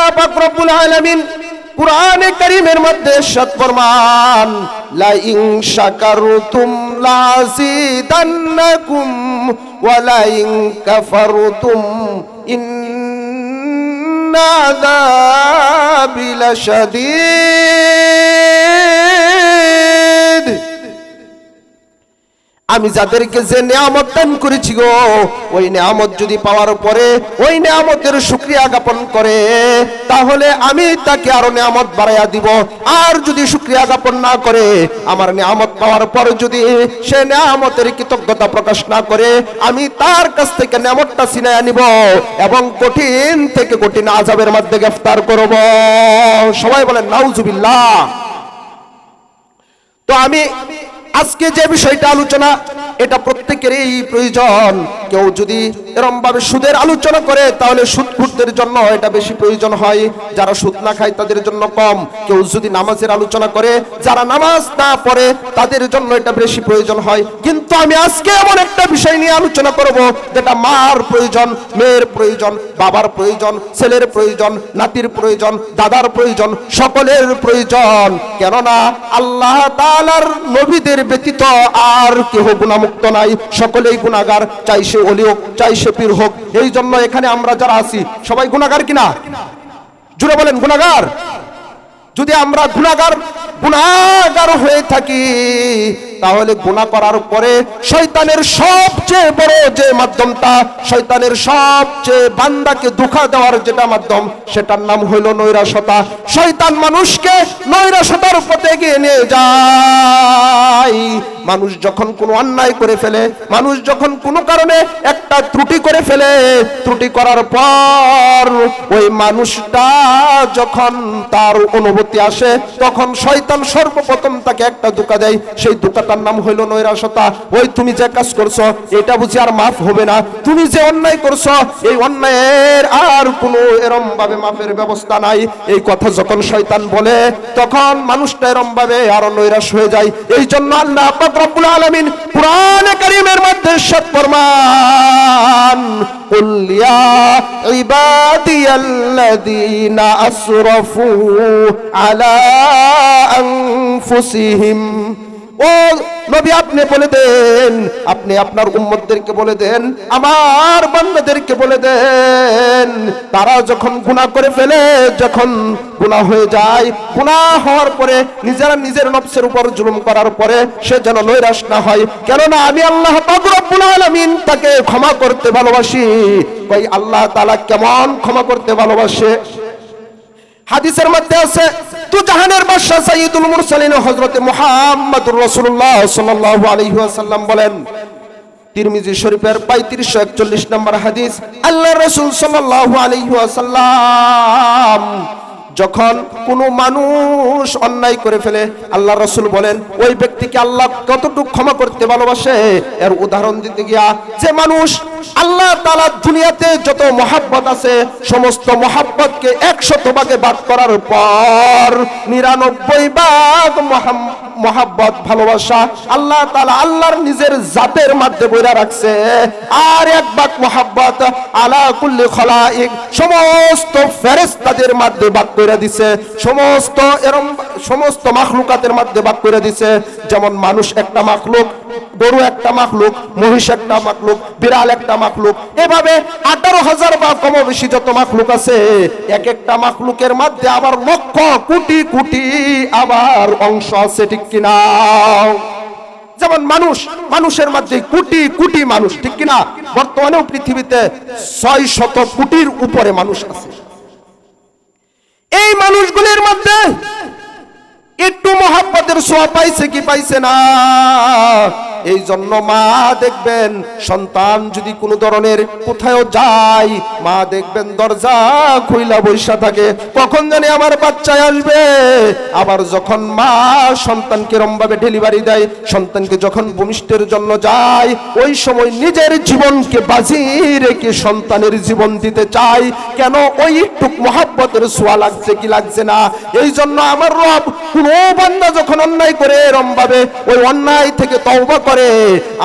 আল্লাহ পাক রব্বুল আলামিন কুরআনে কারীমের মধ্যে ইরশাদ ফরমান, লা ইন শাকারতুম লাযিদান্নাকুম ওয়া লা ইন কাফারতুম ইন্না আযাবি লাশাদীদ। আমি যাদেরকে যে নিয়ামত দান করেছি গো, ওই নিয়ামত যদি পাওয়ার পরে ওই নিয়ামতের শুকরিয়া জ্ঞাপন করে, তাহলে আমি তাকে আরো নিয়ামত বাড়াইয়া দিব। আর যদি শুকরিয়া জ্ঞাপন না করে, আমার নিয়ামত পাওয়ার পর যদি সে নিয়ামতের কৃতজ্ঞতা প্রকাশ না করে, আমি তার কাছ থেকে নিয়ামতটা ছিনাইয়া নিব এবং কঠিন থেকে কঠিন আযাবের মধ্যে গ্রেফতার করব। সবাই বলেন নাউজুবিল্লাহ। তো আমি আজকে যে বিষয়টা আলোচনা, এটা প্রত্যেকেরই প্রয়োজন। কেউ যদি এরকম ভাবে সুদের আলোচনা করে, তাহলে সুদখোরদের জন্য এটা বেশি প্রয়োজন হয়, যারা সুদ না খায় তাদের জন্য কম। কেউ যদি নামাজের আলোচনা করে, যারা নামাজ না পড়ে তাদের জন্য এটা বেশি প্রয়োজন হয়। কিন্তু আমি আজকে এমন একটা বিষয় নিয়ে আলোচনা করব, যেটা মার প্রয়োজন, মেয়ের প্রয়োজন, বাবার প্রয়োজন, ছেলের প্রয়োজন, নাতির প্রয়োজন, দাদার প্রয়োজন, সকলের প্রয়োজন। কেননা আল্লাহ তাআলার নবীদের ব্যতীত আর কেউ গুনাহমুক্ত নাই, সকলেই গুনাহগার, চাই সে ওলি হোক, চাই সে পীর হোক। এই জন্য এখানে আমরা যারা আছি সবাই গুনাহগার কিনা? জুড়ে বলেন গুনাহগার। যদি আমরা গুনাহগার হয়ে থাকি, তাহলে গুনাহ করার পরে শয়তানের সবচেয়ে বড় যে মাধ্যমটা, শয়তানের সবচেয়ে বান্দাকে ধোঁকা দেওয়ার যেটা মাধ্যম, সেটার নাম হইল নৈরাশ্যতা। শয়তান মানুষকে নৈরাশ্যতার পথে এগিয়ে নিয়ে যায়। মানুষ যখন কোনো অন্যায় করে ফেলে, মানুষ যখন কোনো কারণে একটা ত্রুটি করে ফেলে, ত্রুটি করার পর ওই মানুষটা যখন তার অনুভূতি আসে, তখন শয়তান সর্বপ্রথম তাকে একটা ধোঁকা দেয়। সেই ধোঁকাটার নাম হইল নৈরাশ্যতা। ওই তুমি যে কাজ করছো, এটা বুঝি আর মাফ হবে না, তুমি যে অন্যায় করছো, এই অন্যায়ের আর কোনো এরম ভাবে মাফের ব্যবস্থা নাই। এই কথা যখন শয়তান বলে, তখন মানুষটা এরম ভাবে আরো নৈরাশ হয়ে যায়। এই জন্য আল্লাহ পাক রব্বুল আলামিন কুরআনে কারীমের মধ্যে ইরশাদ ফরমান, কুল ইয়া ইবাদিয়াল্লাযীনা আসরাফু আলা আনফুসিহিম। ও নবী, আপনি বলে দেন, আপনি আপনার উম্মতদেরকে বলে দেন, আমার বান্দাদেরকে বলে দেন, তারা যখন গুনাহ করে ফেলে, যখন গুনাহ হয়ে যায়, গুনাহ হওয়ার পরে নিজেরা নিজের নফসের উপর জুলুম করার পরে সে যেন নৈরাশ না হয়। কেননা আমি আল্লাহ পাক রব্বুল আলামিন তাকে ক্ষমা করতে ভালোবাসি। কই আল্লাহ তাআলা কেমন ক্ষমা করতে ভালোবাসে? হাদিসের মধ্যে আছে, তো জাহানের বাদশা সাইয়্যিদুল মুরসালিন হযরত মুহাম্মদুর রাসূলুল্লাহ সাল্লাল্লাহু আলাইহি ওয়াসাল্লাম বলেন, তিরমিজি শরীফের 3541 নম্বর হাদিস, আল্লাহর রাসূল সাল্লাল্লাহু আলাইহি ওয়াসাল্লাম যখন কোনো মানুষ অন্যায় করে ফেলে, আল্লাহ রাসূল বলেন ওই ব্যক্তিকে আল্লাহ কতটুকু ক্ষমা করতে ভালোবাসে। এর উদাহরণ দিতে গিয়া, যে মানুষ আল্লাহ তাআলা দুনিয়াতে যত মহাব্বত আছে, সমস্ত মহাব্বতকে 100 ভাগে ভাগ করার পর 99 ভাগ মহাব্বত ভালোবাসা আল্লাহ তাআলা আল্লাহর নিজের জাতের মধ্যে বইরা রাখছে। আর 1 ভাগ মহাব্বত আলা কুল্লি খলাইক, সমস্ত ফেরেশতাদের মধ্যে ভাগ করে দিছে, সমস্ত মাখলুকাতের মধ্যে ভাগ করে দিছে। যেমন মানুষ একটা মাখলুক, গরু একটা মাখলুক, মহিষ একটা মাখলুক, বিড়াল একটা মাখলুক, এভাবে 18,000 বা কম বেশি যত মাখলুক আছে, এক একটা মাখলুকের মধ্যে আবার লক্ষ কোটি কোটি আবার অংশ আছে, ঠিক কিনা? যেমন মানুষের মধ্যে কোটি কোটি মানুষ, ঠিক কিনা? বর্তমানেও পৃথিবীতে 600 কোটির উপরে মানুষ আছে। এই মানুষগুলির মধ্যে একটু মহাব্বতের ছোঁয়া পাইছে কি পাইছে না? এই জন্য মা দেখবেন, সন্তান যদি কোনো ধরনের কোথাও যায়, মা দেখবেন দরজা খুইলা বইসা থাকে, কখন জানি আমার বাচ্চায় আসবে। আবার যখন মা সন্তানকে রম্ভাবে ডেলিভারি দেয়, সন্তানকে যখন ভূমিষ্ঠের জন্য যায়, ওই সময় নিজের জীবনকে বাজি রেখে সন্তানের জীবন দিতে চায়। কেন? ওই একটু মহাব্বতের ছোঁয়া লাগছে কি লাগছে না? এই জন্য আমার রব কোনো বান্দা যখন অন্যায় করে রম্ভাবে, ওই অন্যায় থেকে তওবা করে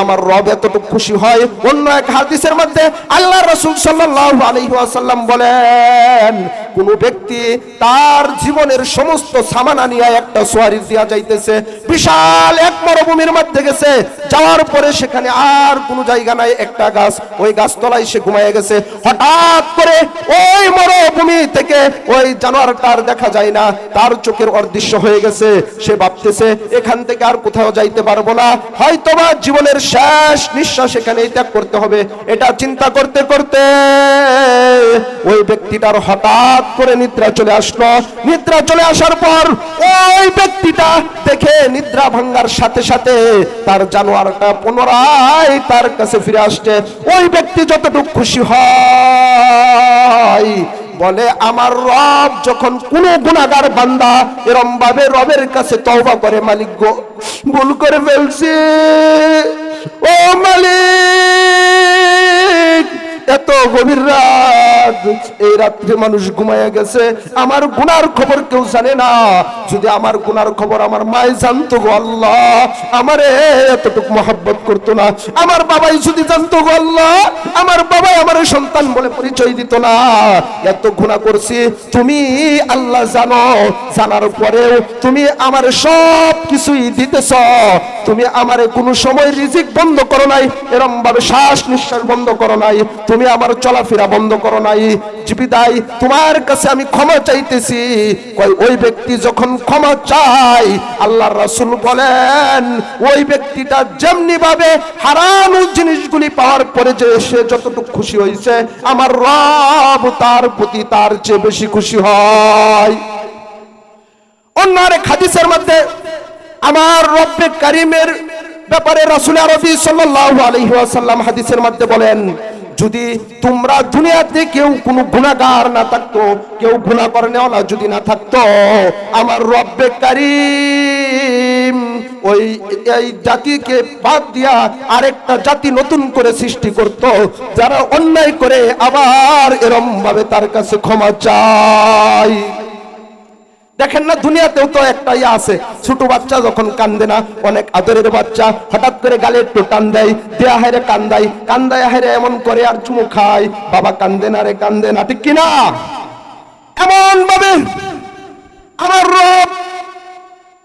আমার রব এতটুকু খুশি হয়। অন্য এক হাদিসের মধ্যে আল্লাহ রাসূল সাল্লাল্লাহু আলাইহি ওয়াসাল্লাম বলেন, কোন ব্যক্তি তার জীবনের সমস্ত সামান নিয়ে একটা সোয়ারি দিয়া যাইতেছে, বিশাল এক মরুভূমির মধ্যে গেছে, যাওয়ার পরে সেখানে আর কোনো জায়গা নাই, একটা গাছ, ওই গাছতলায় সে ঘুমায় গেছে। হঠাৎ করে ওই মরুভূমি থেকে ওই জানোয়ারটার দেখা যায় না, তার চোখের অদৃশ্য হয়ে গেছে। সে ভাবতেছে এখান থেকে আর কোথাও যাইতে পারবো না, হয়তোবা জীবনের শেষ নিঃশ্বাস এখানেই ত্যাগ করতে হবে। এটা চিন্তা করতে করতে ওই ব্যক্তিটার হঠাৎ করে নিদ্রা চলে আসলো। নিদ্রা চলে আসার পর ওই ব্যক্তিটা দেখে নিদ্রা ভাঙার সাথে সাথে তার জানোয়ারটা পুনরায় তার কাছে ফিরে আসছে। ওই ব্যক্তি যতটুকু খুশি হয়, বলে আমার রব যখন কোন গুনাহগার বান্দা এরম ভাবে রবের কাছে তওবা করে, মালিক গো ভুল করে ফেলছি, ও মালিক এত গভীর রাত, এই রাত্রে মানুষ ঘুমাইয়া গেছে, আমার গুনার খবর কেউ জানে না, যদি আমার গুনার খবর আমার মায় জানতো গো আল্লাহ, আমারে এতটুকু মহব্বত করতো না, আমার বাবাই যদি জানতো গো আল্লাহ, আমার বাবাই আমার সন্তান বলে পরিচয় দিত না, এত গুনাহ করছি তুমি আল্লাহ জানো, জানার পরেও তুমি আমার সব কিছুই দিতেছ, তুমি আমারে কোনো সময় রিজিক বন্ধ করো নাই, এরম ভাবে শ্বাস নিঃশ্বাস বন্ধ করো নাই, তুমি আমার চলাফেরা বন্ধ করো নাই, বিদায় তোমার কাছে আমি ক্ষমা চাইতেছি। ওই ব্যক্তি যখন ক্ষমা চায়, আল্লাহর রাসূল বলেন ওই ব্যক্তিটা যেমনি ভাবে হারানো জিনিসগুলি পাওয়ার পরে যে সে যতটুকু খুশি হয়েছে, আমার রব তার প্রতি তার চেয়ে বেশি খুশি হয়। অন্য আরেক হাদিসের মধ্যে আমার রব্বে কারীমের ব্যাপারে রাসূল আরবি সাল্লাল্লাহু আলাইহি ওয়াসাল্লাম হাদিসের মধ্যে বলেন, যদি তোমরা দুনিয়াতে কেউ কোনো গুনাহগার না থাকতো, কেউ গুনাহ করেনা যদি না থাকতো, আমার রব্বে কারীম ওই এই জাতিকে বাদ দিয়া আরেকটা জাতি নতুন করে সৃষ্টি করত, যারা অন্যায় করে আবার এরম ভাবে তার কাছে ক্ষমা চায়। দেখেন না, দুনিয়াতেও তো একটা আছে, ছোট বাচ্চা যখন কান্দে না, অনেক আদরের বাচ্চা, হঠাৎ করে গালে একটু টান দেয়, দেয়া হায়রে কান্দায়, কান্দায় হায়রে এমন করে আর চুমু খায়, বাবা কান্দে না রে কান্দে না, ঠিক কিনা? এমন ভাবে আমার রব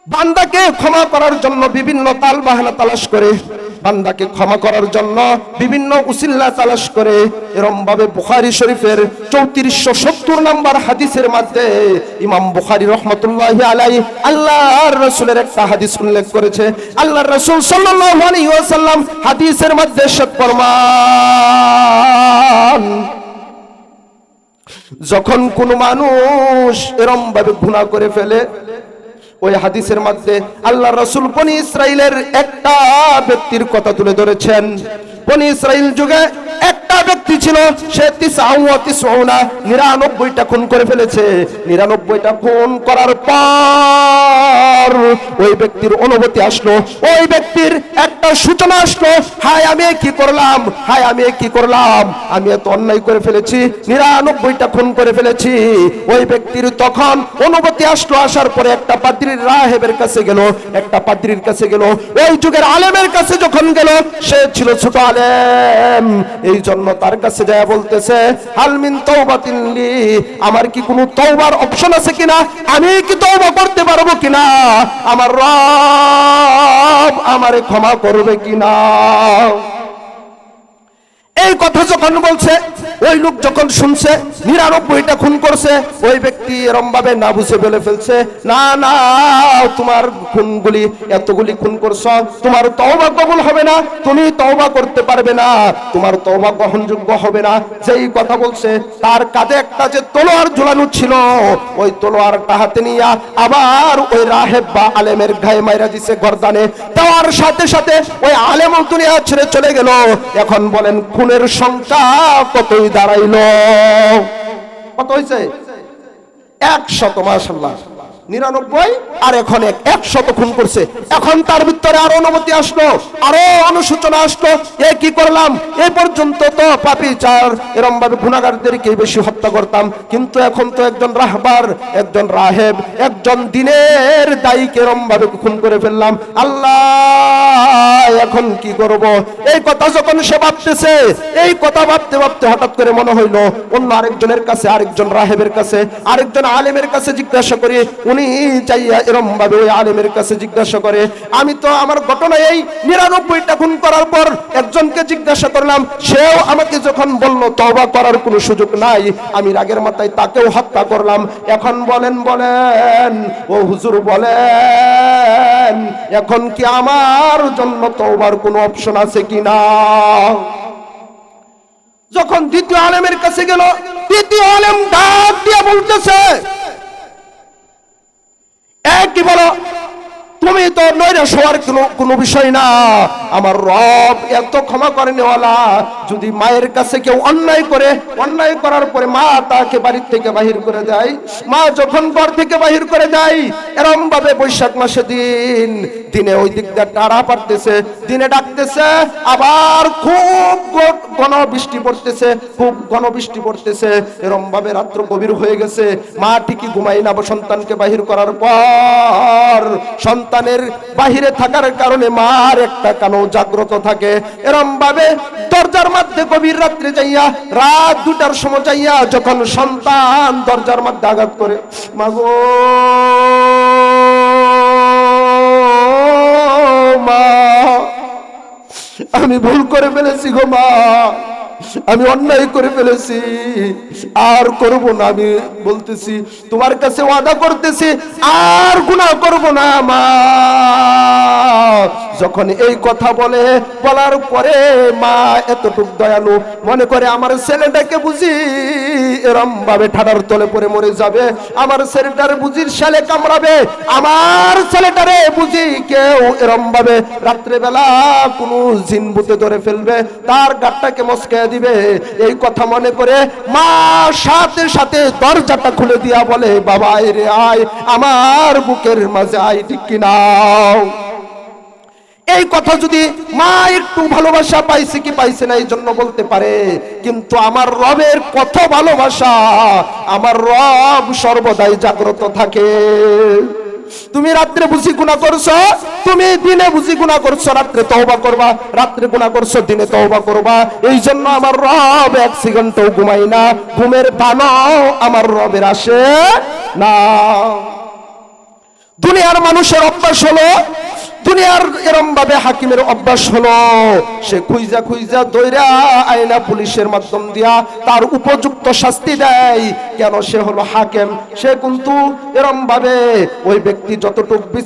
বান্দাকে ক্ষমা করার জন্য বিভিন্ন তাল বাহানা তালাশ করে, বান্দাকে ক্ষমা করার জন্য বিভিন্ন উসিল্লা তালাশ করে। এরকম ভাবে বুখারী শরীফের 3470 নম্বর হাদিসের মধ্যে ইমাম বুখারী রহমাতুল্লাহি আলাইহি আল্লাহর রাসূলের একটা হাদিস উল্লেখ করেছে। আল্লাহর রাসূল সাল্লাল্লাহু আলাইহি ওয়াসাল্লাম হাদিসের মধ্যে ইরশাদ ফরমান, যখন কোন মানুষ এরকম ভাবে গুনাহ করে ফেলে, ওই হাদিসের মধ্যে আল্লাহর রাসূল বনি ইসরাইলের একটা ব্যক্তির কথা তুলে ধরেছেন। বনি ইসরাইল যুগে একটা ব্যক্তি ছিল, সে 99টা খুন করে ফেলেছে। 99টা খুন করার পর ওই ব্যক্তির অনুভূতি আসলো, ওই ব্যক্তির একটা সূচনা আসলো, হায় আমি কি করলাম, হায় আমি কি করলাম, আমি এত অন্যায় করে ফেলেছি, 99টা খুন করে ফেলেছি। ওই ব্যক্তির তখন অনুভূতি আসলো, আসার পরে একটা পাদ্রীর রাহেবের কাছে গেল, একটা পাদ্রীর কাছে গেল, ওই যুগের আলেমের কাছে যখন গেল, সে ছিল ছোট আলেম, এই জন্য তার কাছে যায় বলতেছে, হাল মিন তাওবাতিন লি, আমার কি কোনো তওবার অপশন আছে কিনা, আমি কি তওবা করতে পারবো কিনা, আমার রব আমারে ক্ষমা করবে কিনা। এই কথা যখন বলছে, ওই লোক যখন শুনছে 99টা খুন করছে, ওই ব্যক্তি এরম ভাবে না বুঝে বলে ফেলছে, না না, তোমার খুনগুলি এতগুলি খুন করছো, তোমার তওবা কবুল হবে না, তুমি তওবা করতে পারবে না, তোমার তওবা গ্রহণযোগ্য হবে না। যেই কথা বলছে, তার কাঁধে একটা যে তলোয়ার ঝুলানো ছিল, ওই তলোয়ারটা হাতে নিয়ে আবার ওই রাহেব বা আলেমের গায়ে মাইরা দিছে গর্দানে, দেওয়ার সাথে সাথে ওই আলেম দুনিয়া ছেড়ে চলে গেল। এখন বলেন খুনের সংখ্যা কতই দাঁড়াইল, কত হয়েছে? 100, মাশাআল্লাহ, 99 আর এখন 100 খুন করছে। এখন তার ভিতরে আরো অনুমতি আসলো, আরো অনুশোচনা আসলো, এ কি করলাম, এই পর্যন্ত তো পাপী চার এরকম ভাবে গুনাহগারদেরকে বেশি হত্যা করতাম, কিন্তু এখন তো একজন রাহবার, একজন রাহেব, একজন দিনের দায়ীকে এরকম ভাবে খুন করে ফেললাম, আল্লাহ এখন কি করব। এই কথা যখন সে ভাবতেছে, এই কথা ভাবতে ভাবতে হঠাৎ করে মনে হইলো অন্য আরেকজনের কাছে, আরেকজন রাহেবের কাছে, আরেকজন আলেমের কাছে জিজ্ঞাসা করি। উনি চাইয়া এরকম ভাবে ওই আলেমের কাছে জিজ্ঞাসা করে, আমি তো আমার ঘটনা এই 99টা খুন করার পর একজনকে জিজ্ঞাসা করলাম, সেও আমাকে যখন বলল তওবা করার কোনো সুযোগ নাই, আমি রাগের মাথায় তাকেও হত্যা করলাম। এখন বলেন ও হুজুর বলেন, এখন কি আমার জন্য তওবার কোনো অপশন আছে কিনা? যখন দ্বিতীয় আলেমের কাছে গেল, দ্বিতীয় আলেম ডাক দিয়ে বলতেছে, কি বলো, তুমি তো নৈরাশ হওয়ার কোনো বিষয় না, আমার রব এত ক্ষমা করে নেওয়ালা। যদি মায়ের কাছে কেউ অন্যায় করে, অন্যায় করার পরে মা তাকে বাড়ির থেকে বাহির করে দেয়, মা যখন ঘর থেকে বাহির করে দেয়, এরম ভাবে বৈশাখ মাসে দিনে ওই দিকটা টাড়া পারতেছে, দিনে ডাকতেছে, আবার খুব ঘন বৃষ্টি পড়তেছে, খুব ঘন বৃষ্টি পড়তেছে, এরম ভাবে রাত্র গভীর হয়ে গেছে, মা ঠিকই ঘুমাই না, সন্তানকে বাহির করার পর সন্তানের বাহিরে থাকার কারণে মার একটা কানও জাগ্রত থাকে। এরম ভাবে দরজার মধ্যে গভীর রাত্রে যাইয়া, রাত 2টার সময় যাইয়া যখন সন্তান দরজার মধ্যে আঘাত করে, মাগো মা, আমি ভুল করে ফেলেছি গো মা, আমি অন্যায় করে ফেলেছি, আর করব না, আমি বলতেছি তোমার কাছে ওয়াদা করতেছি আর গুনাহ করব না মা। যখন এই কথা বলার পরে মা এতটুক দয়ালু, মনে করে আমার ছেলেটাকে বুঝি এরম ভাবে ঠাডার তলে পড়ে মরে যাবে, আমার ছেলেটারে বুঝির শালে কামড়াবে, আমার ছেলেটারে বুঝি কেউ এরম ভাবে রাত্রেবেলা কোনো জিন ভূতে ধরে ফেলবে, তার গাটটাকে মস্কে দিবে। এই কথা মনে করে মা সাথে সাথে দরজাটা খুলে দিয়া বলে, বাবা রে আয়, আমার বুকের মাঝে আয়, ঠিক কিনা? এই কথা যদি মা একটু ভালোবাসা পাইছে কি পাইছে না এই জন্য বলতে পারে, কিন্তু আমার রবের কত ভালোবাসা, আমার রব সর্বদাই জাগ্রত থাকে। তুমি রাত্রে বুঝি গুনাহ করছো, তুমি দিনে বুঝি গুনাহ করছো, রাত্রে তওবা করবা, রাত্রে গুনাহ করছো, দিনে তওবা করবা। এই জন্য আমার রব 1 সেকেন্ডও ঘুমাই না, ঘুমের ভানও আমার রবের আসে না। দুনিয়ার মানুষের অভ্যাস হলো, দুনিয়ার এরম ভাবে হাকিমের অভ্যাস হলো, সে খুঁজা দইরা আইনা পুলিশের মাধ্যম দিয়া তার উপযুক্ত শাস্তি দেয়। কেন? সে হলো হাকিম, সে কিন্তু এরম ভাবে ওই ব্যক্তি যতটুকু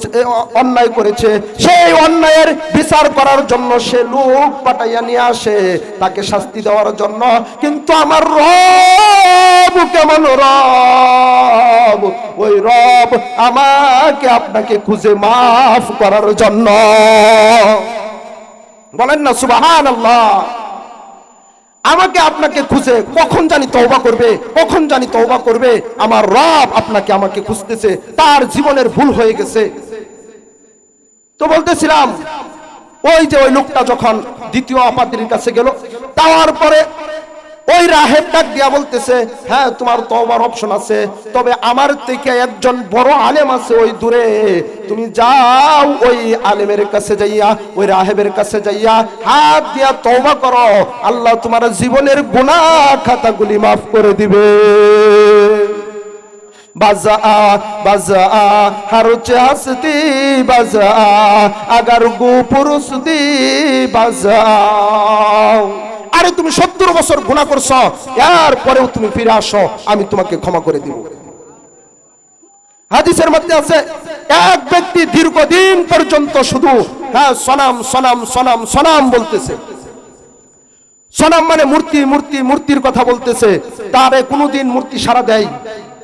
অন্যায় করেছে সেই অন্যায়ের বিচার করার জন্য সে লোক পাঠাইয়া নিয়ে আসে তাকে শাস্তি দেওয়ার জন্য। কিন্তু আমার রব কেমন রব, ওই রব আমাকে আপনাকে খুঁজে মাফ করার জন্য। বলেন না সুবহানাল্লাহ। আমাকে আপনাকে খুঁজে কখন জানি তওবা করবে, কখন জানি তওবা করবে, আমার রব আপনাকে আমাকে খুঁজতেছে, তার জীবনের ভুল হয়ে গেছে। তো বলতেছিলাম, ওই যে ওই লোকটা যখন দ্বিতীয় পাদ্রীর কাছে গেল, তার পরে ওই রাহেব ডাক দিয়া বলতেছে, হ্যাঁ তোমার তওবার অপশন আছে, তবে আমার থেকে একজন বড় আলেম আছে ওই দূরে, তুমি যাও ওই আলেমের কাছে যাইয়া, ওই রাহেবের কাছে যাইয়া হাত দিয়া তওবা করো, আল্লাহ তোমার জীবনের গুনাহ খাতাগুলি মাফ করে দিবে। বাজা বাজা হারুচে হাসতি বাজা আগার গু পুরুষদি বাজা। আরে তুমি 70 বছর গুনাহ করছো, এরপরেও তুমি ফিরে আসো, আমি তোমাকে ক্ষমা করে দিব। হাদিসের মধ্যে আছে, এক ব্যক্তি দীর্ঘদিন পর্যন্ত শুধু সনাম সনাম সনাম সনাম বলতেছে, সনাম মানে মূর্তি, মূর্তি, মূর্তির কথা বলতেছে, তারে কোনোদিন মূর্তি সাড়া দেয়,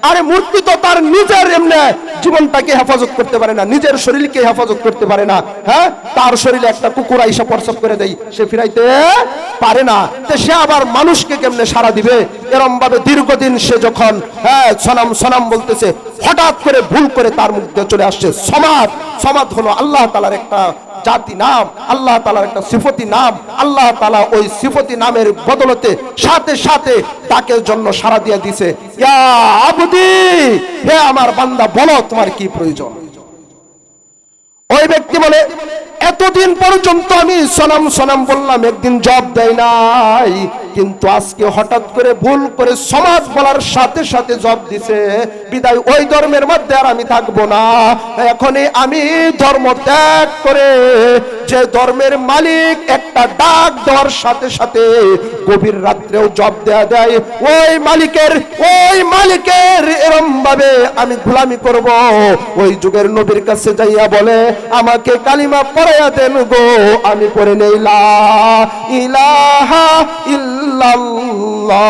আরে মূর্তি তো তার নিজের এমনি জীবনটাকে হেফাজত করতে পারে না, নিজের শরীরকে হেফাজত করতে পারে না। হ্যাঁ, তার শরীরে একটা কুকুর আইসা প্রস্রাব করে দেয়, সে ফিরাইতে পারে না, তো সে আবার মানুষকে কেমনে সাড়া দিবে? এরম ভাবে দীর্ঘদিন সে যখন সনাম সনাম বলতেছে, হঠাৎ করে ভুল করে তার মধ্যে চলে আসছে সমাদ। সমাদ হলো আল্লাহ তাআলার একটা জাতি নাম, আল্লাহ তাআলার একটা সিফতি নাম। আল্লাহ তাআলা ওই সিফতি নামের বদলতে সাথে সাথে তাকে জন্য সাড়া দিয়ে দিছে, ইয়া আবদি, হে আমার বান্দা, বলো তোমার কি প্রয়োজন। ওই ব্যক্তি বলে, এতদিন পর্যন্ত আমি সনাম সনাম বললাম, একদিন জবাব দেয় নাই, কিন্তু আজকে হঠাৎ করে ভুল করে সমাজ বলার সাথে সাথে জবাব দিছে, বিদায় ওই ধর্মের মধ্যে আর আমি থাকবো না। এখনই আমি ধর্ম ত্যাগ করে যে ধর্মের মালিক একটা ডাক দেওয়ার সাথে সাথে গভীর রাত্রেও জবাব দেয়া দেয়, ওই মালিকের এরম ভাবে আমি গোলামি করব। ওই যুগের নবীর কাছে যাইয়া বলে, আমাকে কালিমা পড়াইয়া দেন গো, আমি পড়ে নেই লা ইলাহা ইল্লাল্লাহ।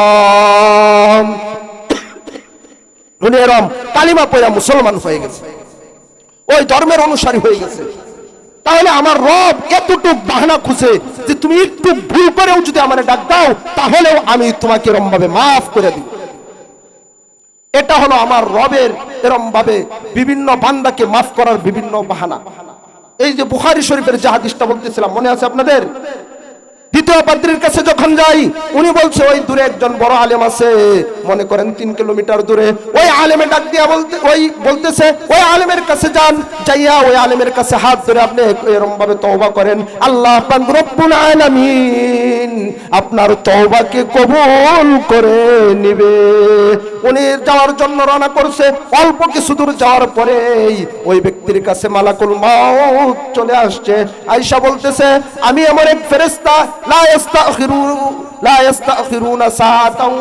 উনি এরম কালিমা পড়া মুসলমান হয়ে গেছে, ওই ধর্মের অনুসারী হয়ে গেছে। তাহলে আমার রব এতটুক বাহানা খুঁজে যে তুমি একটু ভুল করেও যদি আমার ডাক দাও, তাহলেও আমি তোমাকে এরম ভাবে মাফ করে দিব। এটা হলো আমার রবের এরম ভাবে বিভিন্ন বান্দাকে মাফ করার বিভিন্ন বাহানা। এই যে বুখারী শরীফের যে হাদিসটা বলতেছিলাম, মনে আছে আপনাদের? দ্বিতীয় পাদ্রীর কাছে যখন যাই, উনি বলছে ওই দূরে একজন বড় আলেম আছে, মনে করেন 3 কিলোমিটার দূরে। ওই আলেমে ডাক দিয়া বলতেছে, ওই আলেমের কাছে যান, যাইয়া ওই আলেমের কাছে হাত ধরে আপনি এরকম ভাবে তওবা করেন, আল্লাহ পাক রব্বুল আলামিন আপনার তওবাকে কবুল করে নিবে। উনি যাওয়ার জন্য রওনা করছে। অল্প কিছু দূর যাওয়ার পরেই ওই ব্যক্তির কাছে মালাকুল মাউত চলে আসছে। আয়েশা বলতেছে, আমি এমন এক ফেরেশতা, লা ইস্তাখিরুনা সাআতাও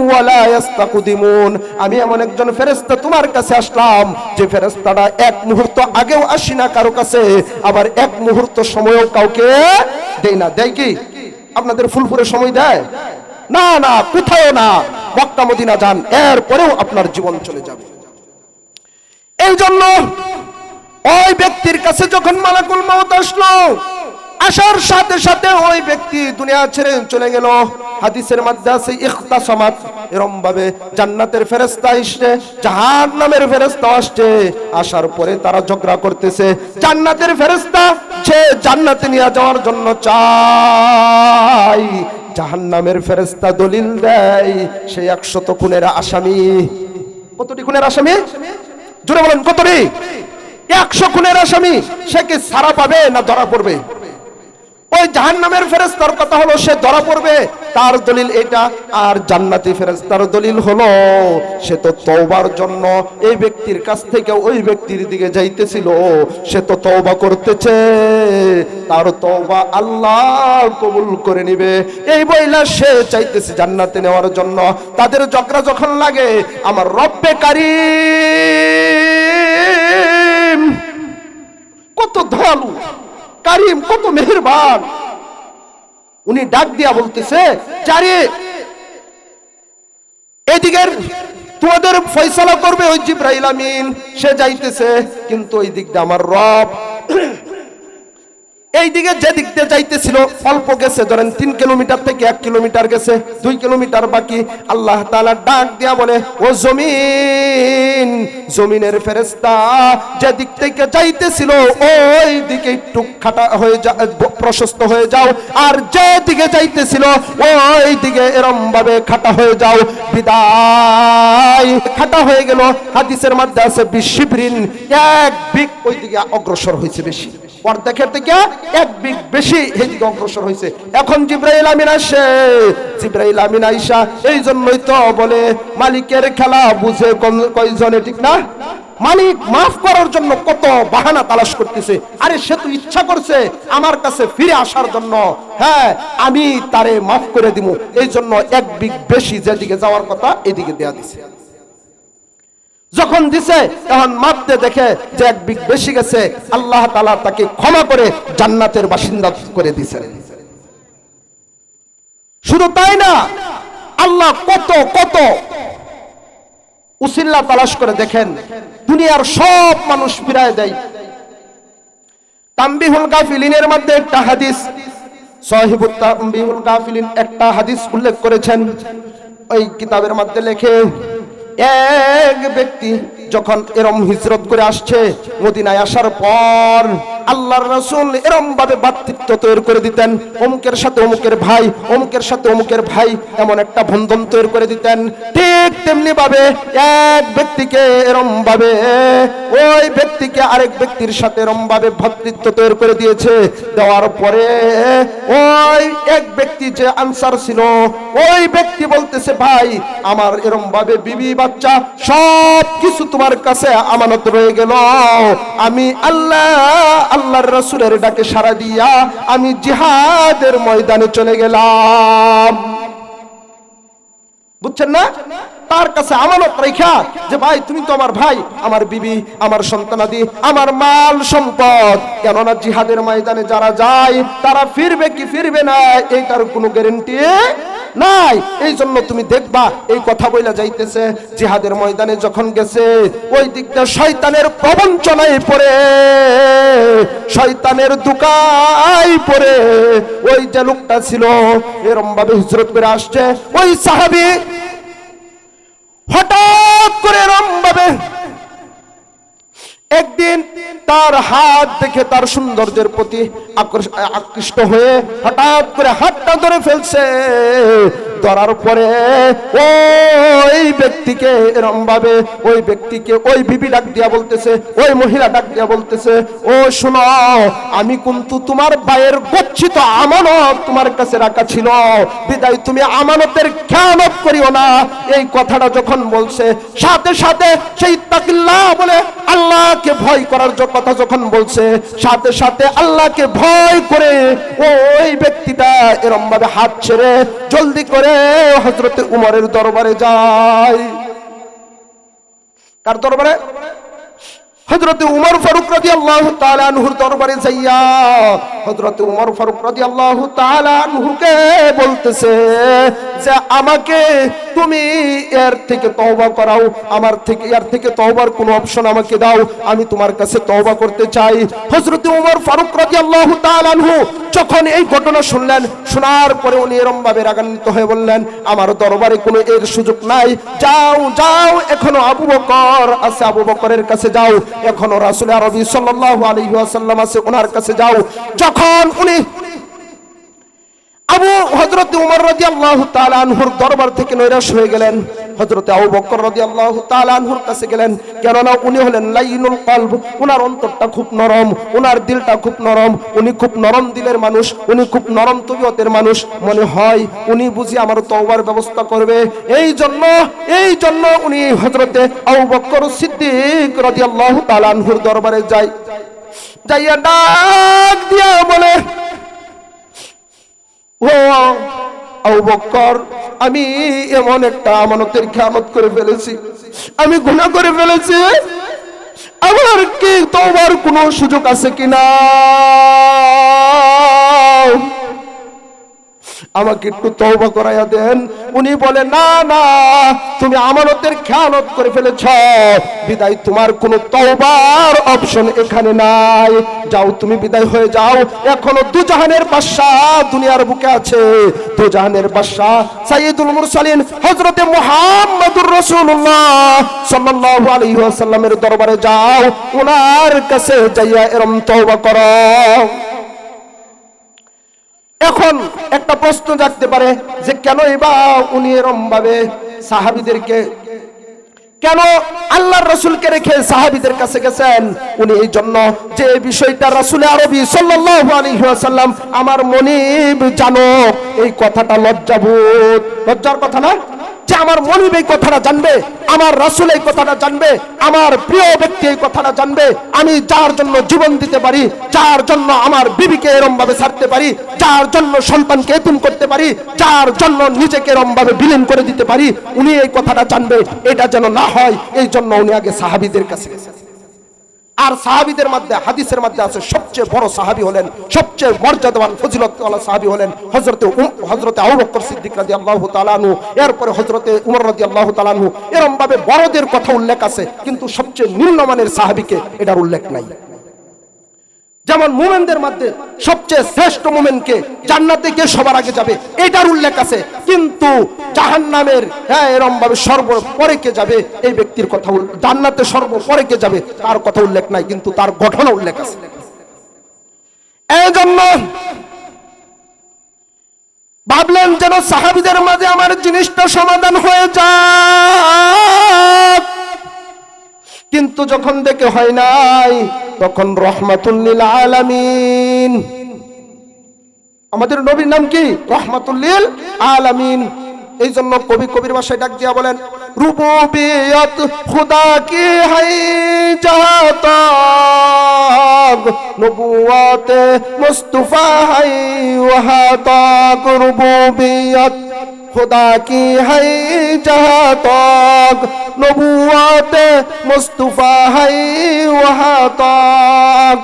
ওয়া লা ইস্তাকদিমুন, আমি এমন একজন ফেরেশতা তোমার কাছে আসলাম যে ফেরেশতাটা এক মুহূর্ত আগেও আসি না কারো কাছে, আবার এক মুহূর্ত সময়ও কাউকে দেই না। দেয় কি আপনাদের ফুলপুরে সময় দেয়? না না, কোথাও না। মক্কা মদিনা যান, এরপরেও আপনার জীবন চলে যাবে। এই জন্য ওই ব্যক্তির কাছে যখন মালাকুল মাউত আসলো, আসার সাথে সাথে ওই ব্যক্তি দুনিয়া ছেড়ে চলে গেল। হাদিসের মধ্যে আছে ইখতাসামাত, এরকম ভাবে জান্নাতের ফেরেশতা আসছে, জাহান্নামের ফেরেশতা আসছে, আসার পরে তারা ঝগড়া করতেছে। জান্নাতের ফেরেশতা যে জান্নাতে নিয়ে যাওয়ার জন্য চাই, জাহান্নামের ফেরেশতা দলিল দেয় সে 100 খুনের আসামি। কতটি খুনের আসামি? জোরে বলেন, কতটি? 100 খুনের আসামি। সে কি ছাড়া পাবে না ধরা পড়বে? ওই জাহান্নামের ফেরেশতার কথা হলো সে ধরা পড়বে, তার দলিল এটা। আর জান্নাতি ফেরেশতার দলিল হলো সে তো তওবার জন্য এই ব্যক্তির কাছ থেকে ওই ব্যক্তির দিকে যাইতেছিল, সে তো তওবা করতেছে, তার তওবা আল্লাহ কবুল করে নিবে। এই বইলা সে চাইতেছে জান্নাতে নেওয়ার জন্য। তাদের ঝগড়া যখন লাগে, আমার রব্বে কারীম কত দয়ালু, কারীম কত মেহেরবান, উনি ডাক দিয়া বলতেছে, যারে এদিকের তোমাদের ফয়সালা করবে ওই জিবরাইল আমিন, সে যাইতেছে, কিন্তু ওই দিক দিয়ে আমার রব এই দিকে যে দিক দিয়ে যাইতেছিল অল্প গেছে, ধরেন 3 কিলোমিটার থেকে 1 কিলোমিটার গেছে, 2 কিলোমিটার বাকি। আল্লাহ তাআলা ডাক দিয়া বলে, ও জমিন, জমিনের ফেরেশতা যে দিক থেকে যাইতেছিল ওই দিকে একটু খাটা হয়ে যাও, প্রশস্ত হয়ে যাও, আর যে দিকে যাইতেছিল ওই দিকে এরম ভাবে খাটা হয়ে যাও। বিদায়, খাটা হয়ে গেল। হাদিসের মধ্যে আছে 20 শিবরিন, 1 বিঘ ওই দিকে অগ্রসর হয়েছে, বেশি অর্ধেকের থেকে 1 বিঘ বেশি এইদিকে অগ্রসর হয়েছে। এখন জিবরাইল আমিন আসে, জিবরাইল আমিন আইসা, এই জন্যই তো বলে মালিকের খেলা বুঝে কয়জনে, ঠিক না? মালিক মাফ করার জন্য কত বাহানা তালাশ করতেছে। আরে সে তো ইচ্ছা করছে আমার কাছে ফিরে আসার জন্য, হ্যাঁ আমি তারে মাফ করে দিব, এই জন্য 1 বিঘ বেশি যেদিকে যাওয়ার কথা এদিকে দেয়া দিছে। যখন দিছে তখন মাপতে দেখে যে 1 বিঘ বেশি গেছে, আল্লাহ তাআলা তাকে ক্ষমা করে জান্নাতের বাসিন্দা করে দিয়েছেন। শুধু তাই না, আল্লাহ কত কত উসিল্লা তালাশ করে দেখেন, দুনিয়ার সব মানুষ ফিরায় দেয়। তানবিহুল গাফিলিনের মধ্যে একটা হাদিস, সাহিবুত তানবিহুল গাফিলিন একটা হাদিস উল্লেখ করেছেন। ওই কিতাবের মধ্যে লেখে, এক ব্যক্তি যখন এরম হিজরত করে আসছে, মদিনায় আসার পর আল্লাহর রাসূল এরম ভাবে ভ্রাতৃত্ব তৈরি করে দিতেন। অমুকের সাথে অমুকের ভাই, অমুকের সাথে অমুকের ভাই, এমন একটা বন্ধন তৈরি করে দিতেন। ঠিক তেমনি ভাবে এক ব্যক্তিকে এরম ভাবে, ওই ব্যক্তিকে আরেক ব্যক্তির সাথে এরম ভাবে ভ্রাতৃত্ব তৈরি করে দিয়েছে। দেওয়ার পরে ওই এক ব্যক্তি যে আনসার ছিল, ওই ব্যক্তি বলতেছে, ভাই আমার এরম ভাবে বিবি বাচ্চা সব কিছু তোমার কাছে আমানত রয়ে গেল, আমি আল্লাহর রাসূলের ডাকে সাড়া দিয়া আমি জিহাদের ময়দানে চলে গেলাম। বুঝছেন না? তার কাছে আমানত রেখা যে ভাই তুমি তো আমার ভাই, আমার বিবি, আমার সন্তানাদি, আমার মাল সম্পদ, কেননা জিহাদের ময়দানে যারা যায় তারা ফিরবে কি ফিরবে না এইটার কোনো গ্যারান্টি নাই। এই জন্য তুমি দেখবা এই কথা বইলা যাইতেছে, জিহাদের ময়দানে যখন গেছে ওই দিকটা শয়তানের প্রবঞ্চনায় পড়ে, শয়তানের দুকায় পড়ে ওই যে লোকটা ছিল এরম ভাবে হিজরত করে আসছে, ওই সাহাবী হঠাৎ করে এরম ভাবে একদিন তার হাত দেখে তার সৌন্দর্যের প্রতি আকৃষ্ট হয়ে হঠাৎ করে হাতটা ধরে ফেলছে। ধরার পরে ওই ব্যক্তিকে এরম ভাবে, ওই ব্যক্তিকে ওই বিবি ডাক দিয়া বলতেছে, ওই মহিলা ডাক দিয়া বলতেছে, ও শোনো, আমি কিন্তু তোমার ভাইয়ের গচ্ছিত আমানত তোমার কাছে রাখা ছিল, বিদায় তুমি আমানতের খেয়ানত করিও না। এই কথাটা যখন বলছে, সাথে সাথে সেই তাকিল্লাহ বলে আল্লাহকে ভয় করার কথা যখন বলছে, সাথে সাথে আল্লাহকে ভয় করে ওই ব্যক্তিটা এরম ভাবে হাত ছেড়ে জলদি করে হযরতে উমরের দরবারে যায়। কার দরবারে? হযরতে উমর ফারুক রাদিয়াল্লাহু তাআলা আনহুর দরবারে যাইয়া হযরতে উমর ফারুক রাদিয়াল্লাহু তাআলা আনহুকে বলতেছে যে আমাকে তুমি এর থেকে তওবা করাও, আমার থেকে এর থেকে তওবার কোনো অপশন আমাকে দাও, আমি তোমার কাছে তওবা করতে চাই। হযরতে উমর ফারুক রাদিয়াল্লাহু তাআলা আনহু যখন এই ঘটনা শুনলেন, শোনার পরে উনি এরম ভাবে রাগান্বিত হয়ে বললেন, আমার দরবারে কোনো এর সুযোগ নাই, যাও যাও, এখনো আবু বকর আছে, আবু বকরের কাছে যাও, এখনো রাসূল আরবি সাল্লাল্লাহু আলাইহি ওয়াসাল্লাম আছে, ওনার কাছে যাও। যখন উনি হযরত উমর রাদিয়াল্লাহু তাআলা আনহুর দরবার থেকে নৈরাশ হয়ে গেলেন, হযরত আবু বকর রাদিয়াল্লাহু তাআলা আনহুর কাছে গেলেন, কেননা উনি হলেন লাইনুল কলব, উনার অন্তরটা খুব নরম, উনার দিলটা খুব নরম, উনি খুব নরম দিলের মানুষ, উনি খুব নরম তবিয়তের মানুষ, মনে হয় উনি বুঝি আমার তওবার ব্যবস্থা করবে। এই জন্য উনি হযরতে আবু বকর সিদ্দিক রাদিয়াল্লাহু তাআলা আনহুর দরবারে যাইয়া ডাক দিয়া বলে, ও আবু বকর, আমি এমন একটা আমানতের খেয়ানত করে ফেলেছি, আমি গুনাহ করে ফেলেছি, আমার কি তওবার কোনো সুযোগ আছে কিনা, আমাকে একটু তওবা করাইয়া দেন। উনি বলে, না না, তুমি আমানতের খেয়ানত করে ফেলেছ, বিদায় তোমার কোনো তওবার অপশন এখানে নাই, যাও তুমি বিদায় হয়ে যাও। এখনো দুজাহানের বাদশা দুনিয়ার বুকে আছে, দুজাহানের বাদশা সাইয়্যিদুল মুরসালিন হযরতে মুহাম্মদুর রাসূলুল্লাহ সাল্লাল্লাহু আলাইহি ওয়াসাল্লামের দরবারে যাও, ওনার কাছে যাইয়া এরম তওবা করো। এখন একটা প্রশ্ন জাগতে পারে যে কেন এবার উনি এরম ভাবে সাহাবীদেরকে, কেন আল্লাহর রাসূলকে রেখে সাহাবীদের কাছে গেছেন? উনি এই জন্য যে বিষয়টা রাসূল আরবি সাল্লাল্লাহু আলাইহি ওয়াসাল্লাম আমার মনিব জানো, এই কথাটা লজ্জাবোধ, লজ্জার কথা না, যে আমার মনিব এই কথাটা জানবে, আমার রাসূল এই কথাটা জানবে, আমার প্রিয় ব্যক্তি এই কথাটা জানবে, আমি যার জন্য জীবন দিতে পারি, যার জন্য আমার বিবিকে এরম ভাবে ছাড়তে পারি, যার জন্য সন্তানকে এতিম করতে পারি, যার জন্য নিজেকে এরম ভাবে বিলীন করে দিতে পারি, উনি এই কথাটা জানবে, এটা যেন না হয় এই জন্য উনি আগে সাহাবীদের কাছে গেছেন। আর সাহাবীদের মধ্যে হাদিসের মধ্যে আছে সবচেয়ে বড় সাহাবী হলেন, সবচেয়ে মর্যাদাবান ফজিলতওয়ালা সাহাবী হলেন হযরতে আবু বকর সিদ্দিক রাদিয়াল্লাহু তাআলা আনহু, এরপরে হযরতে উমর রাদিয়াল্লাহু তাআলা আনহু। এরকম ভাবে বড়দের কথা উল্লেখ আছে, কিন্তু সবচেয়ে নিম্নমানের সাহাবীকে এটার উল্লেখ নাই। যেমন মুমিনদের মধ্যে সবচেয়ে শ্রেষ্ঠ মুমিনকে জান্নাতে কে সবার আগে যাবে এটার উল্লেখ আছে, কিন্তু জাহান্নামের এরকম ভাবে সর্বপরে কে যাবে এই ব্যক্তির কথা, জান্নাতে সর্বপরে কে যাবে তার কথা উল্লেখ নাই, কিন্তু তার ঘটনা উল্লেখ আছে। এই জন্য ভাবলেন যেন সাহাবীদের মাঝে আমার জিনিসটা সমাধান হয়ে যায়, কিন্তু যখন দেখে হয় নাই, তখন রহমাতুল লিল আলামিন, আমাদের নবীর নাম কি? রহমাতুল লিল আলামিন। এই জন্য কবি কবির ভাষায় ডাক দিয়া বলেন, রুবুবিয়ত খুদা কি হাই জাহাঁ তাক, নবুওয়াতে মুস্তাফা হাই ওয়াহা তাক, রুবুবিয়ত खुदा की है जहाँ तक, नबुव्वते मुस्तफा है वहाँ तक।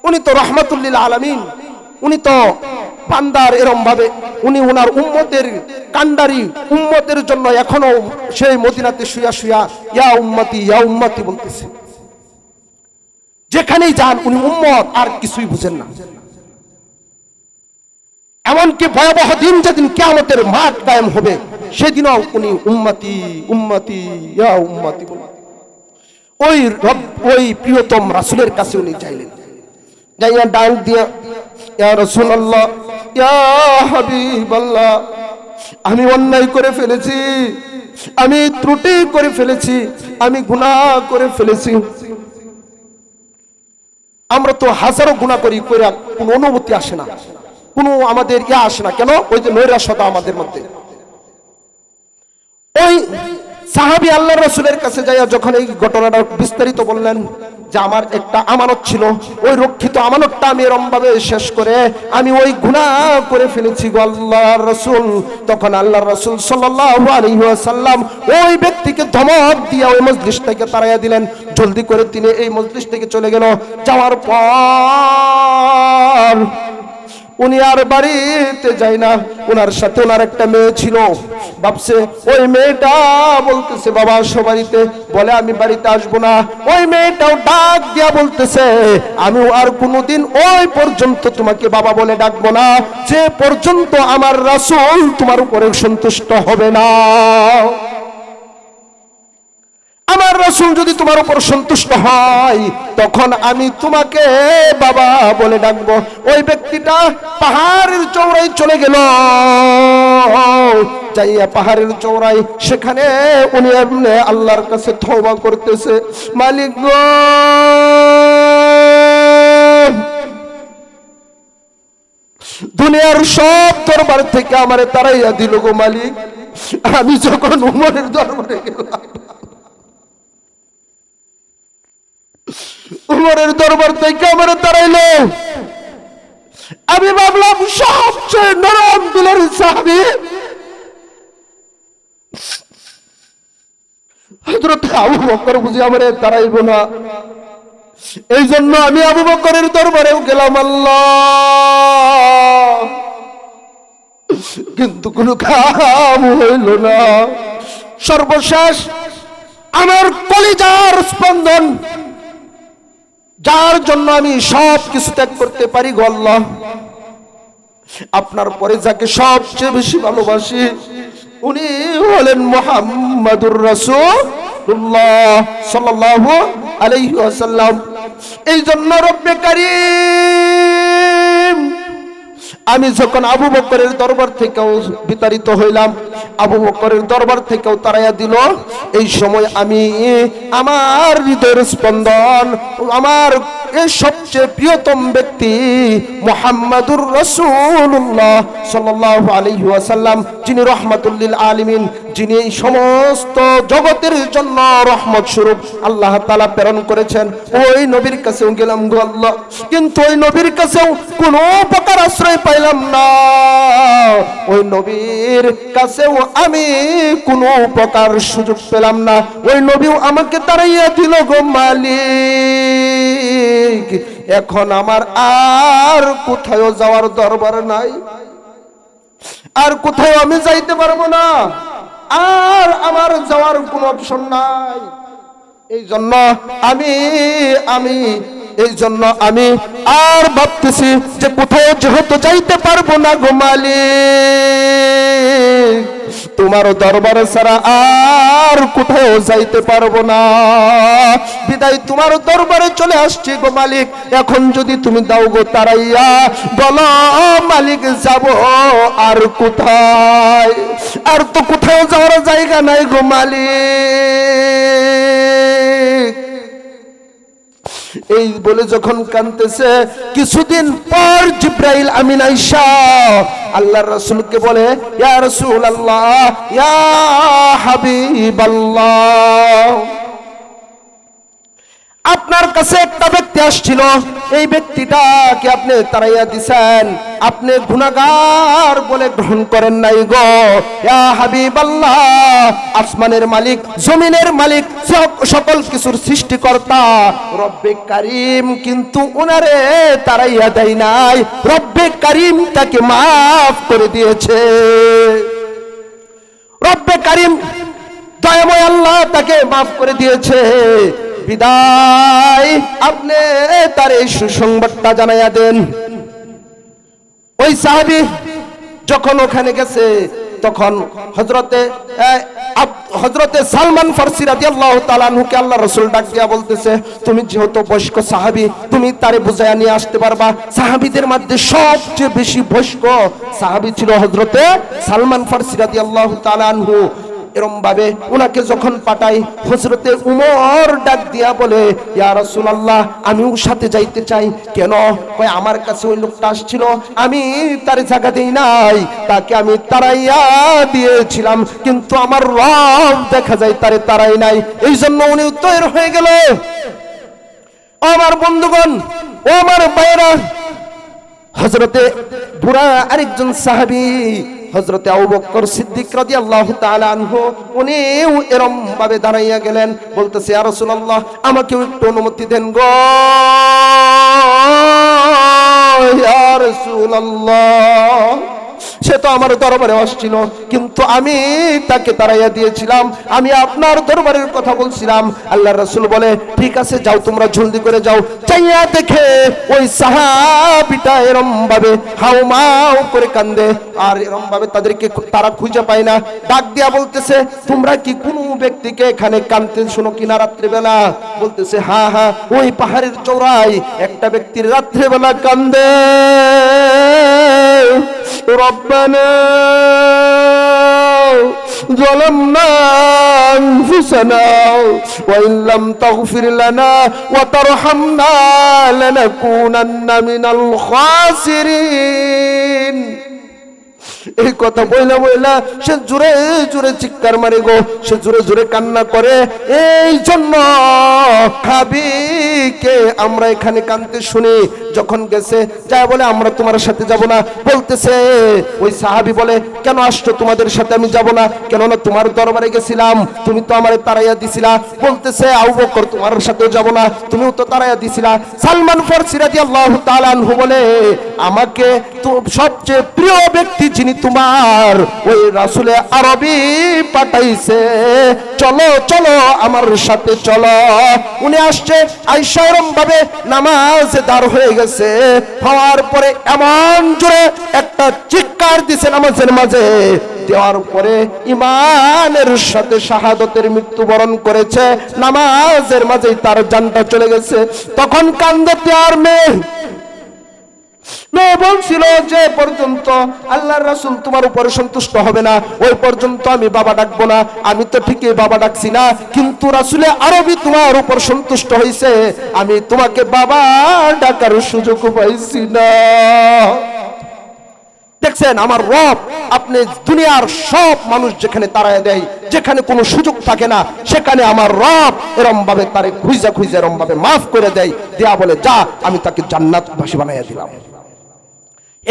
उन्हीं तो रहमतुल लिल आलमीन, उन्हीं तो বান্দার এরকম ভাবে উনি ওনার উম্মতের কান্ডারি উম্মতের জন্য এখনো সেই মদিনাতে শুয়া শুয়া ইয়া উম্মতি বলতেছে। যেখানেই যান উনি উম্মত, আর কিছুই বুঝেন না। এমনকি ভয়াবহ দিন যেদিন কিয়ামতের মাঠ কায়েম হবে সেদিনও উনি উম্মতি উম্মতি ইয়া উম্মতি বলেন। ওই প্রিয়তম রাসূলের কাছে উনি চাইলেন, যাইয়া ডাক দিয়া, ইয়া রাসূলুল্লাহ, ইয়া হাবিবাল্লাহ, আমি অন্যায় করে ফেলেছি, আমি ত্রুটি করে ফেলেছি, আমি গুনাহ করে ফেলেছি। আমরা তো হাজারো গুনাহ করি, করে কোনো অনুভূতি আসে না, কোনো আমাদের আসে না। কেন? ওই যে নৈরাশ্যতা আমাদের মধ্যে। ওই সাহাবী আল্লাহর রাসূলের কাছে যাইয়া যখন এই ঘটনাটা বিস্তারিত বললেন যে আমার একটা আমানত ছিল, ওই রক্ষিত আমানতটা আমি এরকম ভাবে শেষ করে আমি ওই গুনাহ করে ফেলেছি গো আল্লাহর রাসূল। তখন আল্লাহর রাসূল সাল্লাল্লাহু আলাইহি ওয়াসাল্লাম ওই ব্যক্তিকে ধমক দিয়ে ওই মজলিস থেকে তাড়াইয়া দিলেন। জলদি করে তিনি এই মজলিস থেকে চলে গেল। যাওয়ার পর উনি আর বাড়িতে যায় না, ওনার সাথে ওনার একটা মেয়ে ছিল। ভাবছে ওই মেয়েটা বলতেছে বাবা আসো বাড়িতে, বলে আমি বাড়িতে আসবো না। ওই মেয়েটাও ডাক দিয়া বলতেছে আমি আর কোনোদিন ওই পর্যন্ত তোমাকে বাবা বলে ডাকবো না যে পর্যন্ত আমার রাসূল তোমার উপরে সন্তুষ্ট হবে না। আমার রাসূল যদি তোমার উপর সন্তুষ্ট হয় তখন আমি তোমাকে বাবা বলে ডাকবো। ওই ব্যক্তিটা পাহাড়ের চওড়ায় চলে গেল। যাইয়া পাহাড়ের চওড়ায় সেখানে উনি এমনি আল্লাহর কাছে তওবা করতেছে, মালিক গো, দুনিয়ার সব দরবার থেকে আমারে তাড়াইয়া দিল গো মালিক। আমি যখন উমরের দরবারে গেলাম, উমরের দরবার থেকে আমার তাড়াইলো। আমি ভাবলাম সবচেয়ে নরম দিলের সাহাবী হযরত আবু বকর বুঝি আমারে তাড়াইবো না, এই জন্য আমি আবু বকরের দরবারেও গেলাম আল্লাহ, কিন্তু কোনো কাম হইল না। সর্বশেষ আমার কলিজার স্পন্দন, যার জন্য আমি সব কিছু ত্যাগ করতে পারি গো আল্লাহ, আপনার পরে যাকে সবচেয়ে বেশি ভালোবাসি উনি হলেন মুহাম্মাদুর রাসূলুল্লাহ সাল্লাল্লাহু আলাইহি ওয়াসাল্লাম। এই জন্য রব্বে কারীম আমি যখন আবু বকরের দরবার থেকেও বিতাড়িত হইলাম, আবু বকরের দরবার থেকেও তাড়াইয়া দিল, এই সময় আমি আমার হৃদয়ের স্পন্দন, আমার এই সবচেয়ে প্রিয়তম ব্যক্তি মুহাম্মাদুর রাসূলুল্লাহ সাল্লাল্লাহু আলাইহি ওয়াসাল্লাম, যিনি রাহমাতুল লিল আলামিন, যিনি এই সমস্ত জগতের জন্য রহমত স্বরূপ আল্লাহ তাআলা প্রেরণ করেছেন। ওই নবীর কাছেও গেলাম গো আল্লাহ, কিন্তু ওই নবীর কাছেও কোনো প্রকার আশ্রয় পাইলাম না। ওই নবীর কাছেও আমি কোনো প্রকার সুযোগ পেলাম না। ওই নবীও আমাকে তাড়াইয়া দিল গো মালিক। এখন আমার আর কোথাও যাওয়ার দরবার নাই, আর কোথাও আমি যাইতে পারবো না, আর আমার যাওয়ার কোনো অপশন নাই। এই জন্য আমি আর ভাবতেছি যে কোথাও যেহেতু যাইতে পারবো না গো মালিক, তোমার দরবারে ছাড়া আর কোথাও যাইতে পারবো না, বিদায় তোমার দরবারে চলে আসছি গো মালিক। এখন যদি তুমি দাও গো তারাইয়া, বলো মালিক যাব আর কোথায়? আর তো কোথাও যাওয়ার জায়গা নাই গো মালিক। এই বলে যখন কাঁদতেছে, কিছুদিন পর জিব্রাইল আমিন আইসা আল্লাহর রাসূলকে বলে, ইয়া রাসূলুল্লাহ, ইয়া হাবিবাল্লাহ, আপনার কাছে একটা ব্যক্তি আসছিল, এই ব্যক্তিটাকে আপনি তাড়াইয়া দিছেন, আপনি গুনাহগার বলে গ্রহণ করেন নাই গো। ইয়া হাবিবাল্লাহ, আসমানের মালিক, জমিনের মালিক, সকল কিছুর সৃষ্টিকর্তা রব্বে কারীম কিন্তু উনারে তাড়াইয়া দেয় নাই, রব্বে কারীম তাকে মাফ করে দিয়েছে। রব্বে কারীম দয়াময় আল্লাহ তাকে মাফ করে দিয়েছে। বিদায় আপনি তার এই সুসংবাদটা জানাইয়া দেন। ওই সাহাবী যখন ওখানে গেছে, তখন হযরতে সালমান ফারসি রাদিয়াল্লাহু তাআলা আনহুকে আল্লাহ রাসূল ডাক দিয়া বলতেছে, তুমি যেহেতু বয়স্ক সাহাবী, তুমি তারে বুঝাইয়া নিয়ে আসতে পারবা। সাহাবীদের মধ্যে সবচেয়ে বেশি বয়স্ক সাহাবী ছিল হযরতে সালমান ফারসি রাদিয়াল্লাহু তাআলা আনহু। এরম ভাবে উনাকে যখন পাঠাই, হযরতে উমর ডাক দিয়া বলে, ইয়া রাসূলুল্লাহ, আমিও সাথে যাইতে চাই। কেন? কয় আমার কাছে ওই লোকটা আসছিল, আমি তার জায়গা দেই নাই, তাকে আমি তাড়াইয়া দিয়েছিলাম, কিন্তু আমার রব দেখা যায় তারে তাড়াই নাই, এই জন্য উনি তৈরি হয়ে গেল। আমার বন্ধুগণ, ও আমার ভাইরা, হযরতে বুড়া আরেকজন সাহাবী হযরতে আবু বকর সিদ্দিক রাদিয়াল্লাহু তাআলা আনহু, উনিও এরম ভাবে দাঁড়াইয়া গেলেন, বলতেছে, ইয়া রাসূলুল্লাহ, আমাকেও একটু অনুমতি দেন গো ইয়া রাসূলুল্লাহ। সে তো আমার দরবারে আসছিল, কিন্তু আমি তাকে তাড়াইয়া দিয়েছিলাম, আমি আপনার দরবারের কথা বলছিলাম। আল্লাহর রাসূল বলে, ঠিক আছে, যাও, তোমরা জলদি করে যাও। চাইয়া দেখে ওই সাহাবীটা এরম ভাবে হাউমাউ করে কান্দে, আর এরম ভাবে তাদেরকে তারা খুঁজে পায় না। ডাক দিয়া বলতেছে, তোমরা কি কোনো ব্যক্তিকে এখানে কান্দতে শোনো কিনা রাত্রিবেলা? বলতেছে, হ্যাঁ হ্যাঁ, ওই পাহাড়ের চূড়ায় একটা ব্যক্তির রাত্রিবেলা কান্দে। ربنا ظلمنا أنفسنا وإن لم تغفر لنا وترحمنا لنكونن من الخاسرين। এই কথা বইলা বইলা সে জোরে জোরে চিৎকার মারে গো, সে জোরে জোরে কান্না করে। এই জন্য হাবিকে আমরা এখানে কাঁদতে শুনি। যখন গেছে যা বলে, আমরা তোমার সাথে যাব না। বলতেছে, ওই সাহাবী বলে, কেন আসছো? তোমাদের সাথে আমি যাব না, কেননা তোমার দরবারে গেছিলাম, তুমি তো আমারে তাড়াইয়া দিছিলা। বলতেছে, আবু বকর, তোমার সাথেও যাব না, তুমিও তো তাড়াইয়া দিছিলা। সালমান ফারসি রাদিয়াল্লাহু তাআলা আনহু বলে, আমাকে তো সবচেয়ে প্রিয় ব্যক্তি যিনি তোমার ওই রাসূলে আরবি পাঠাইছে, চলো চলো আমার সাথে চলো। উনি আসছে, আয়েশা এরকম ভাবে নামাজে দাঁড় হয়ে গেছে, হওয়ার পরে এমন জোরে একটা চিৎকার দিছে নামাজের মাঝে, দেওয়ার পরে ইমানের সাথে শাহাদতের মৃত্যুবরণ করেছে। নামাজের মাঝেই তার জানটা চলে গেছে। তখন কান্দতে আর মেয়ে নবী বলছিল যে পর্যন্ত আল্লাহর রাসূল তোমার উপরে সন্তুষ্ট হবে না ওই পর্যন্ত আমি বাবা ডাকবো না। আমি তো ঠিকই বাবা ডাকছি না, কিন্তু রাসূলে আরবি তোমার উপর সন্তুষ্ট হয়েছে, আমি তোমাকে বাবা ডাকার সুযোগ পাইছি না। দেখছেন আমার রব, আপনি দুনিয়ার সব মানুষ যেখানে তাড়ায় দেয়, যেখানে কোনো সুযোগ থাকে না, সেখানে আমার রব এরম ভাবে তারে খুঁজা খুঁজা এরম ভাবে মাফ করে দেয়, দেয়া বলে যা আমি তাকে জান্নাতবাসী বানাইয়া দিলাম।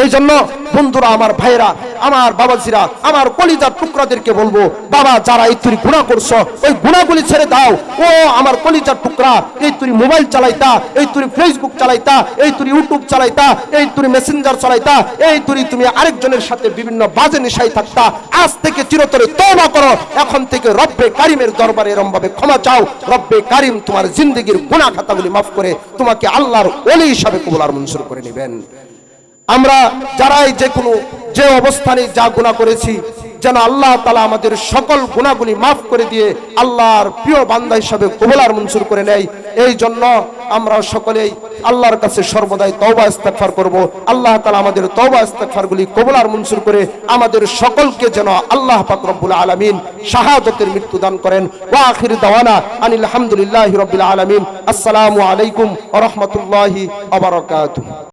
এই জন্য বন্ধুরা, আমার ভাইরা, আমার বাবাজিরা, আমার কলিজার টুকরাদেরকে বলবো, বাবা যারা এই তুই গুনাহ করছো ওই গুনাহগুলি ছেড়ে দাও। ও আমার কলিজার টুকরা, এই তুই মোবাইল চালাইতা, এই তুই ফেসবুক চালাইতা, এই তুই ইউটিউব চালাইতা, এই তুই মেসেঞ্জার চালাইতা, এই তুমি আরেকজনের সাথে বিভিন্ন বাজে নেশায় থাকতা, আজ থেকে চিরতরে তওবা করো। এখন থেকে রব্বে কারিমের দরবারে এরকম ভাবে ক্ষমা চাও, রব্বে কারিম তোমার জিন্দেগির গুনাহ খাতাগুলি মাফ করে তোমাকে আল্লাহর ওলি হিসাবে কবুল আর মঞ্জুর করে নেবেন। আমরা যারাই যে অবস্থানে যা গুনাহ করেছি, যেন আল্লাহ তাআলা আমাদের সকল গুনাহগুলি মাফ করে দিয়ে আল্লাহর প্রিয় বান্দা হিসাবে কবুল আর মঞ্জুর করে নেয়। এই জন্য আমরা সকলেই আল্লাহর কাছে সর্বদাই তওবা ইস্তেগফার করব। আল্লাহ তাআলা আমাদের তওবা ইস্তেগফারগুলি কবুল আর মঞ্জুর করে আমাদের সকলকে যেন আল্লাহ পাক রব্বুল আলামিন শাহাদাতের মৃত্যু দান করেন। ওয়া আখির দাওয়ানা আনিল হামদুলিল্লাহি রাব্বিল আলামিন। আসসালামু আলাইকুম ওয়া রাহমাতুল্লাহি ওয়া বারাকাতুহু।